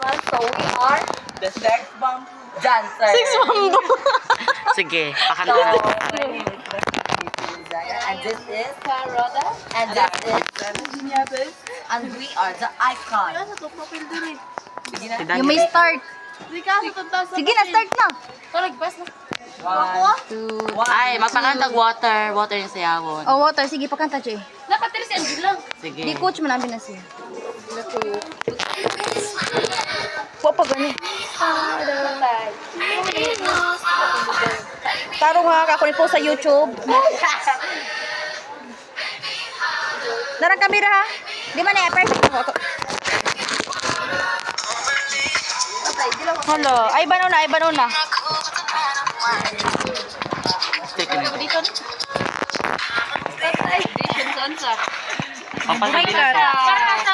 everyone. So we are the Sex Bomb Dancer. Six Mambo. Sige, pakanta na. My name is Zaya, and this is Roda, and this is and we are the icon. Sige na. You may start. Sige na, start na. One, two, Ay, magpakanta water. Water yung sayawon. Oh, water. Sige, pakanta, Jay. Napatiri si Angel lang. Sige. Di coach mo namin na siya. Papa gani. Tarong ha, kakunin po sa YouTube. Darang kamera ha. Di man eh, perfect ako. Hello, ay banona, ay banona. Stick na. Ay ka.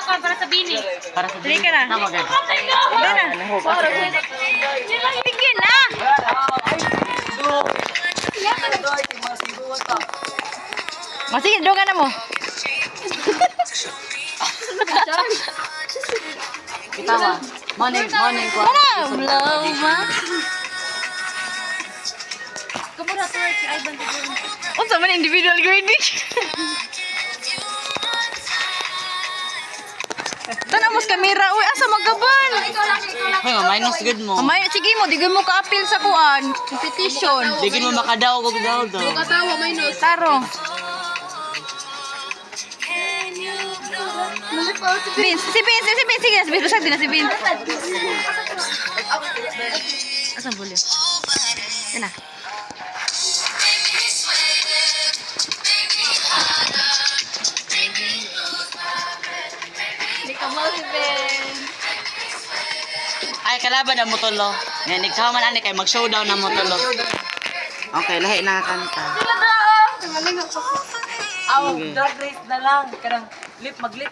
Para sa bini. Para sa Dali ka na. Namagad. Dali na. Bigyan na. Masih, doon na mo. Kita ba? Morning ko. Love, ma. Kumura to si Ivan de Bruno. Unsa man individual grading? Tanang mos kamera, uy, asa magaban? Hoy, minus good mo. Mamay, sige mo, digay mo ka-appeal sa kuan, competition. Digin mo makadaw ko daw do. Katawa may no. Taro. Vince, si Vince, sige, si Vince, busag din na si Vince. Asan boleh? Yan na. Di ka mo si Ben. Ay, kalaban na mo tolo. Yan, ikaw man ani kay mag-showdown na mo tolo. Okay, lahi na kanta. Aw, drag race na lang. Karang mag-lip